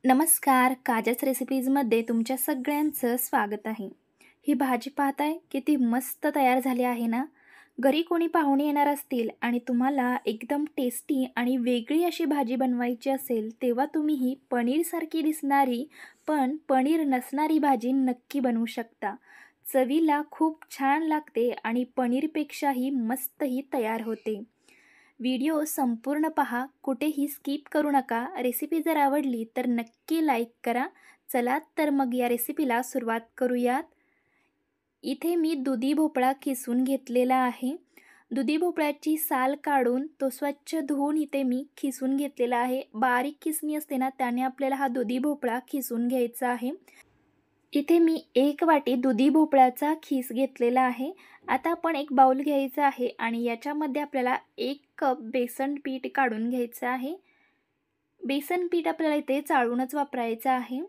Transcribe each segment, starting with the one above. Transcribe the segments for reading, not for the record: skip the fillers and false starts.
नमस्कार. काजस रेसिपीजमध्ये तुमच्या सगळ्यांचं स्वागत आहे. ही भाजी पाहताय किती मस्त तयार झाली आहे ना. घरी कोणी पाहुणे येणार असतील आणि तुम्हाला एकदम टेस्टी आणि वेगळी अशी भाजी बनवायची असेल, तेव्हा तुम्ही ही पनीरसारखी दिसणारी पण पनीर नसणारी भाजी नक्की बनवू शकता. चवीला खूप छान लागते आणि पनीरपेक्षाही मस्तही तयार होते. व्हिडिओ संपूर्ण पहा, कुठेही स्किप करू नका. रेसिपी जर आवडली तर नक्की लाईक करा. चला तर मग या रेसिपीला सुरुवात करूयात. इथे मी दुधी भोपळा किसून घेतलेला आहे. दुधी भोपळ्याची साल काढून तो स्वच्छ धुवून इथे मी खिसून घेतलेला आहे. बारीक खिसणी असते ना, त्याने आपल्याला हा दुधी भोपळा खिसून घ्यायचा आहे. इथे मी 1 वाटी दुधी भोपळ्याचा खीस घेतलेला आहे. आता आपण एक बाउल घ्यायचा आहे आणि याच्यामध्ये आपल्याला 1 कप बेसन पीठ काढून घ्यायचं आहे. बेसन पीठ आपल्याला इथे चाळूनच वापरायचं आहे.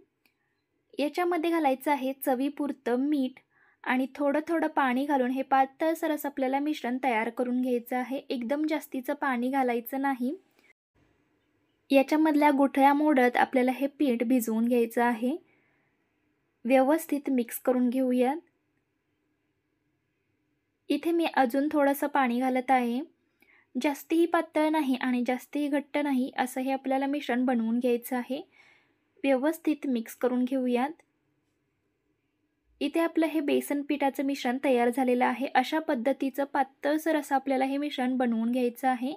याच्यामध्ये घालायचं आहे चवीपुरतं मीठ आणि थोडं-थोडं पाणी घालून हे पातळसर असं आपल्याला मिश्रण तयार करून घ्यायचं आहे. एकदम जास्तीचं पाणी घालायचं नाही. याच्यामधल्या गुठळ्या मोडत आपल्याला हे पीठ भिजवून घ्यायचं आहे. व्यवस्थित मिक्स करून घेऊयात. इथे मी अजून थोडंसं पाणी घालत आहे. जास्तही पातळ नाही आणि जास्तही घट्ट नाही, असं हे आपल्याला मिश्रण बनवून घ्यायचं आहे. व्यवस्थित मिक्स करून घेऊयात. इथे आपलं हे बेसन पिठाचं मिश्रण तयार झालेलं आहे. अशा पद्धतीचं पातळसर असं आपल्याला हे मिश्रण बनवून घ्यायचं आहे.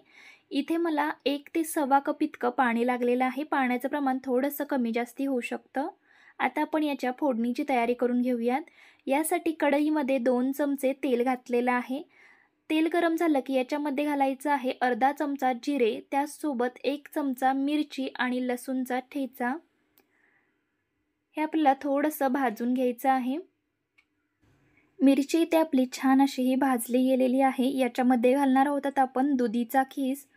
इथे मला 1 ते सव्वा कप इतकं पाणी लागलेलं आहे. पाण्याचं प्रमाण थोडंसं कमी जास्ती होऊ शकतं. आता आपण याच्या फोडणीची तयारी करून घेऊयात. यासाठी कढईमध्ये 2 चमचे तेल घातलेलं आहे. तेल गरम झालं की याच्यामध्ये घालायचं आहे अर्धा चमचा जिरे, त्याचसोबत 1 चमचा मिरची आणि लसूणचा ठेचा. हे आपल्याला थोडंसं भाजून घ्यायचं आहे. मिरची इथे आपली छान अशी ही भाजली गेलेली आहे. याच्यामध्ये घालणार आहोत आता आपण दुधीचा खीस.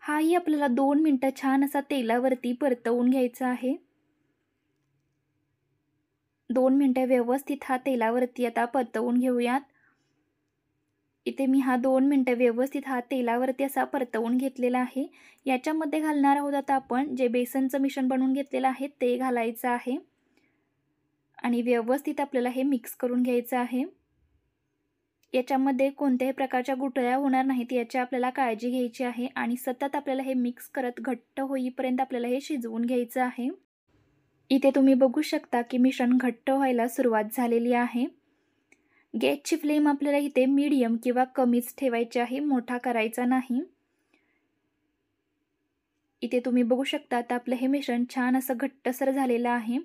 हाही आपल्याला 2 मिनटं छान असा तेलावरती परतवून घ्यायचा आहे. 2 मिनटं व्यवस्थित हा तेलावरती आता परतवून घेऊयात. इथे मी हा 2 मिनटं व्यवस्थित हा तेलावरती असा परतवून घेतलेला आहे. याच्यामध्ये घालणार आहोत आता आपण जे बेसनचं मिश्रण बनवून घेतलेलं आहे ते घालायचं आहे आणि व्यवस्थित आपल्याला हे मिक्स करून घ्यायचं आहे. याच्यामध्ये कोणत्याही प्रकारच्या गुठळ्या होणार नाहीत याची आपल्याला काळजी घ्यायची आहे आणि सतत आपल्याला हे मिक्स करत घट्ट होईपर्यंत आपल्याला हे शिजवून घ्यायचं आहे. इथे तुम्ही बघू शकता की मिश्रण घट्ट व्हायला सुरुवात झालेली आहे. गॅसची फ्लेम आपल्याला इथे मीडियम किंवा कमीच ठेवायची आहे, मोठा करायचा नाही. इथे तुम्ही बघू शकता आता आपलं हे मिश्रण छान असं घट्टसर झालेलं आहे.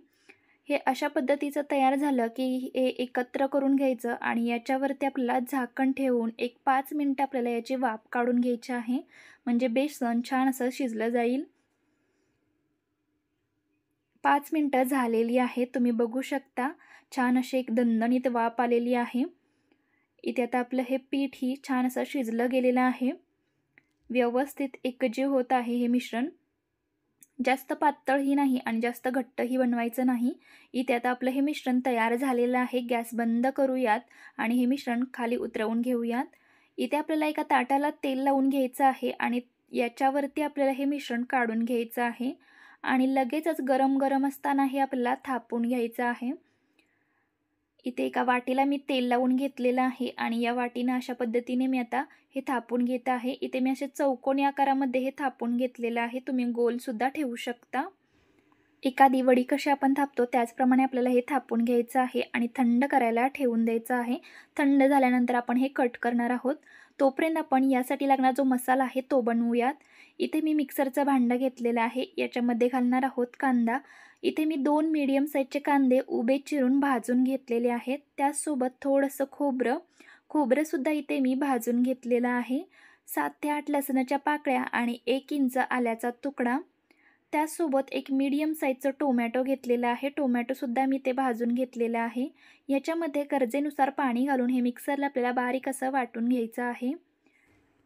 हे अशा पद्धतीचं तयार झालं की हे एकत्र करून घ्यायचं आणि याच्यावरती आपल्याला झाकण ठेवून एक 5 मिनिटं आपल्याला याची वाफ काढून घ्यायची आहे, म्हणजे बेसन छान असं शिजलं जाईल. 5 मिनिटं झालेली आहे. तुम्ही बघू शकता छान अशी एक दणदणीत वाफ आलेली आहे. इथे आता आपलं हे पीठही छान असं शिजलं गेलेलं आहे. व्यवस्थित एकजीव होत आहे हे मिश्रण. जास्त पातळही नाही आणि जास्त घट्टही बनवायचं नाही. इथे आता आपलं हे मिश्रण तयार झालेलं आहे. गॅस बंद करूयात आणि हे मिश्रण खाली उतरवून घेऊयात. इथे आपल्याला एका ताटाला तेल लावून घ्यायचं आहे आणि याच्यावरती आपल्याला हे मिश्रण काढून घ्यायचं आहे आणि लगेचच गरम गरम असताना हे आपल्याला थापून घ्यायचं आहे. इथे एका वाटीला मी तेल लावून घेतलेलं आहे आणि या वाटीनं अशा पद्धतीने मी आता हे थापून घेत आहे. इथे मी असे चौकोनी आकारामध्ये हे थापून घेतलेलं आहे. तुम्ही गोलसुद्धा ठेवू शकता. एखादी वडी कशी आपण थापतो त्याचप्रमाणे आपल्याला हे थापून घ्यायचं आहे आणि थंड करायला ठेवून द्यायचं आहे. थंड झाल्यानंतर आपण हे कट करणार आहोत. तोपर्यंत आपण यासाठी लागणारा जो मसाला आहे तो बनवूयात. इथे मी मिक्सरचं भांडं घेतलेलं आहे. याच्यामध्ये घालणार आहोत कांदा. इथे मी 2 मीडियम साईजचे कांदे उभे चिरून भाजून घेतलेले आहेत. त्याचसोबत थोडंसं खोबरंसुद्धा इथे मी भाजून घेतलेलं आहे. 7 ते 8 लसणाच्या पाकळ्या आणि 1 इंच आल्याचा तुकडा. त्याचसोबत एक मीडियम साईजचं टोमॅटो घेतलेला आहे. टोमॅटोसुद्धा मी ते भाजून घेतलेलं आहे. याच्यामध्ये गरजेनुसार पाणी घालून हे मिक्सरला आपल्याला बारीक असं वाटून घ्यायचं आहे.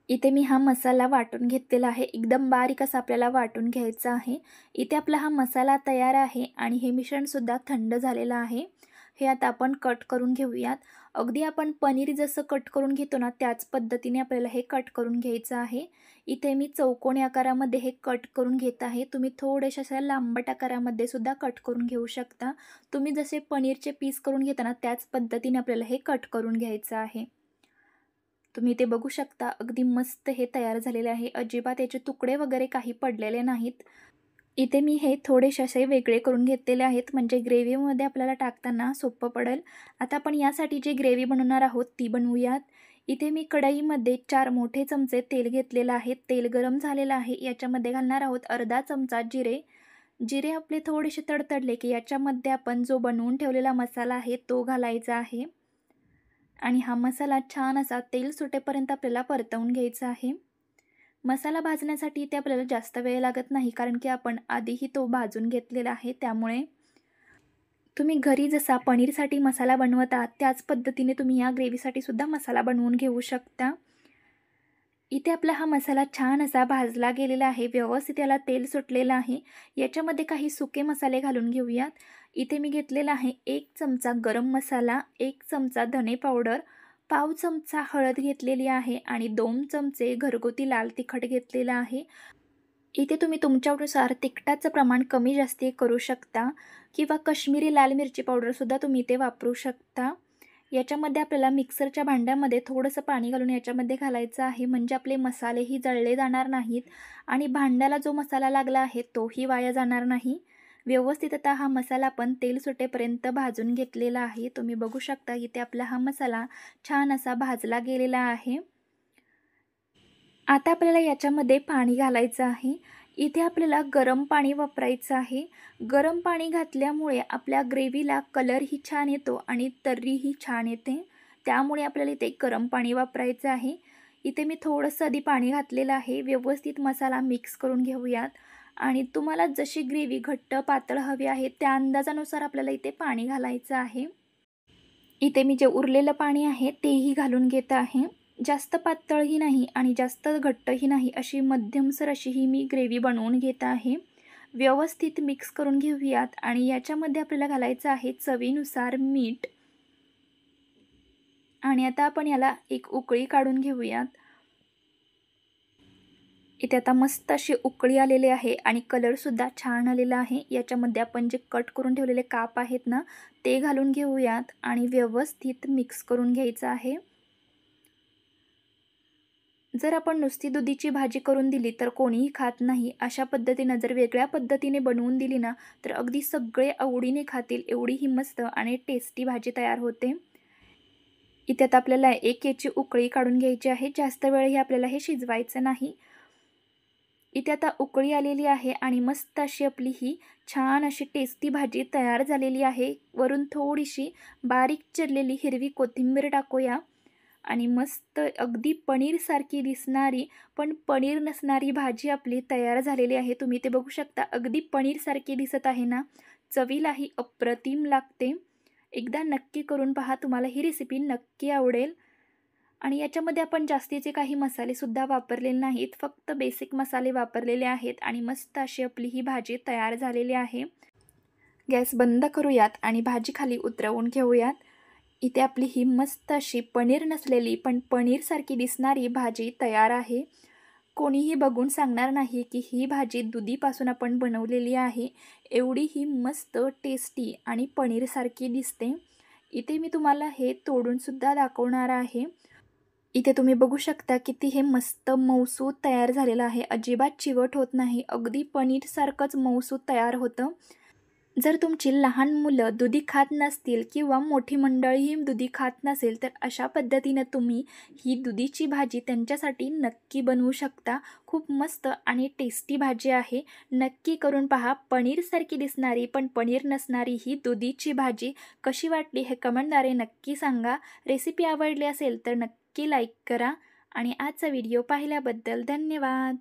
इथे मी हा मसाला वाटून घेतलेला आहे. एकदम बारीक असा आपल्याला वाटून घ्यायचा आहे. इथे आपला हा मसाला तयार आहे आणि हे मिश्रणसुद्धा थंड झालेलं आहे. हे आता आपण कट करून घेऊयात. अगदी आपण पनीर जसं कट करून घेतो ना, त्याच पद्धतीने आपल्याला हे कट करून घ्यायचं आहे. इथे मी चौकोनी आकारामध्ये हे कट करून घेत आहे. तुम्ही थोड्याशा अशा लांबट आकारामध्ये सुद्धा कट करून घेऊ शकता. तुम्ही जसे पनीरचे पीस करून घेता ना, त्याच पद्धतीने आपल्याला हे कट करून घ्यायचं आहे. तुम्ही ते बघू शकता, अगदी मस्त हे तयार झालेले आहे. अजिबात याचे तुकडे वगैरे काही पडलेले नाहीत. इथे मी हे थोडेसे असे वेगळे करून घेतलेले आहेत, म्हणजे ग्रेव्हीमध्ये आपल्याला टाकताना सोपं पडेल. आता आपण यासाठी जी ग्रेव्ही बनवणार आहोत ती बनवूयात. इथे मी कढईमध्ये 4 मोठे चमचे तेल घेतलेलं आहे. तेल गरम झालेलं आहे. याच्यामध्ये घालणार आहोत अर्धा चमचा जिरे. जिरे आपले थोडेसे तडतडले की याच्यामध्ये आपण जो बनवून ठेवलेला मसाला आहे तो घालायचा आहे. आणि हा मसाला छान असा तेल सुटेपर्यंत आपल्याला परतवून घ्यायचा आहे. मसाला भाजण्यासाठी इथे आपल्याला जास्त वेळ लागत नाही, कारण की आपण आधीही तो भाजून घेतलेला आहे. त्यामुळे तुम्ही घरी जसा पनीरसाठी मसाला बनवता त्याच पद्धतीने तुम्ही या ग्रेव्हीसाठी सुद्धा मसाला बनवून घेऊ शकता. इथे आपला हा मसाला छान असा भाजला गेलेला आहे. व्यवस्थित याला तेल सुटलेलं आहे. याच्यामध्ये काही सुके मसाले घालून घेऊयात. इथे मी घेतलेला आहे 1 चमचा गरम मसाला, 1 चमचा धने पावडर, पाव चमचा हळद घेतलेली आहे आणि 2 चमचे घरगुती लाल तिखट घेतलेलं आहे. इथे तुम्ही तुमच्यानुसार तिखटाचं प्रमाण कमी जास्ती करू शकता किंवा काश्मीरी लाल मिरची पावडरसुद्धा तुम्ही इथे वापरू शकता. याच्यामध्ये आपल्याला मिक्सरच्या भांड्यामध्ये थोडंसं पाणी घालून याच्यामध्ये घालायचं आहे, म्हणजे आपले मसालेही जळले जाणार नाहीत आणि भांड्याला जो मसाला लागला आहे तोही वाया जाणार नाही. व्यवस्थित आता हा मसाला आपण तेल सुटेपर्यंत भाजून घेतलेला आहे. तुम्ही बघू शकता इथे आपला हा मसाला छान असा भाजला गेलेला आहे. आता आपल्याला याच्यामध्ये पाणी घालायचं आहे. इथे आपल्याला गरम पाणी वापरायचं आहे. गरम पाणी घातल्यामुळे आपल्या ग्रेव्हीला कलरही छान येतो आणि तर्रीही छान येते. त्यामुळे आपल्याला इथे गरम पाणी वापरायचं आहे. इथे मी थोडंसं आधी पाणी घातलेलं आहे. व्यवस्थित मसाला मिक्स करून घेऊयात आणि तुम्हाला जशी ग्रेव्ही घट्ट पातळ हवी आहे त्या अंदाजानुसार आपल्याला इथे पाणी घालायचं आहे. इथे मी जे उरलेलं पाणी आहे तेही घालून घेत आहे. जास्त पातळही नाही आणि जास्त घट्टही नाही, अशी मध्यमसर अशी ही मी ग्रेव्ही बनवून घेत आहे. व्यवस्थित मिक्स करून घेऊयात आणि याच्यामध्ये आपल्याला घालायचं आहे चवीनुसार मीठ. आणि आता आपण याला एक उकळी काढून घेऊयात. इथे आता मस्त अशी उकळी आलेली आहे आणि कलरसुद्धा छान आलेला आहे. याच्यामध्ये आपण जे कट करून ठेवलेले काप आहेत ना ते घालून घेऊयात आणि व्यवस्थित मिक्स करून घ्यायचं आहे. जर आपण नुसती दुधीची भाजी करून दिली तर कोणीही खात नाही. अशा पद्धतीनं जर वेगळ्या पद्धतीने बनवून दिली ना तर अगदी सगळे आवडीने खातील, एवढी ही मस्त आणि टेस्टी भाजी तयार होते. इथे आता आपल्याला एक याची उकळी काढून घ्यायची आहे. जास्त वेळही आपल्याला हे शिजवायचं नाही. इथे आता उकळी आलेली आहे आणि मस्त अशी आपली ही छान अशी टेस्टी भाजी तयार झालेली आहे. वरून थोडीशी बारीक चिरलेली हिरवी कोथिंबीर टाकूया आणि मस्त अगदी पनीरसारखी दिसणारी पण पनीर नसणारी भाजी आपली तयार झालेली आहे. तुम्ही ते बघू शकता, अगदी पनीरसारखी दिसत आहे ना. चवीलाही अप्रतिम लागते. एकदा नक्की करून पहा, तुम्हाला ही रेसिपी नक्की आवडेल. आणि याच्यामध्ये आपण जास्तीचे काही मसालेसुद्धा वापरलेले नाहीत, फक्त बेसिक मसाले वापरलेले आहेत आणि मस्त अशी आपली ही भाजी तयार झालेली आहे. गॅस बंद करूयात आणि भाजी खाली उतरवून घेऊयात. इथे आपली ही मस्त अशी पनीर नसलेली पण पनीरसारखी दिसणारी भाजी तयार आहे. कोणीही बघून सांगणार नाही की ही भाजी दुधीपासून आपण बनवलेली आहे. एवढी ही मस्त टेस्टी आणि पनीरसारखी दिसते. इथे मी तुम्हाला हे तोडूनसुद्धा दाखवणार आहे. इथे तुम्ही बघू शकता किती हे मस्त मऊसूत तयार झालेलं आहे. अजिबात चिवट होत नाही. अगदी पनीरसारखंच मऊसूत तयार होतं. जर तुमची लहान मुलं दुधी खात नसतील किंवा मोठी मंडळीही दुधी खात नसेल तर अशा पद्धतीनं तुम्ही ही दुधीची भाजी त्यांच्यासाठी नक्की बनवू शकता. खूप मस्त आणि टेस्टी भाजी आहे. नक्की करून पहा. पनीरसारखी दिसणारी पण पनीर नसणारी ही दुधीची भाजी कशी वाटली हे कमेंटद्वारे नक्की सांगा. रेसिपी आवडली असेल तर नक्की लाईक करा आणि आजचा व्हिडिओ पाहिल्याबद्दल धन्यवाद.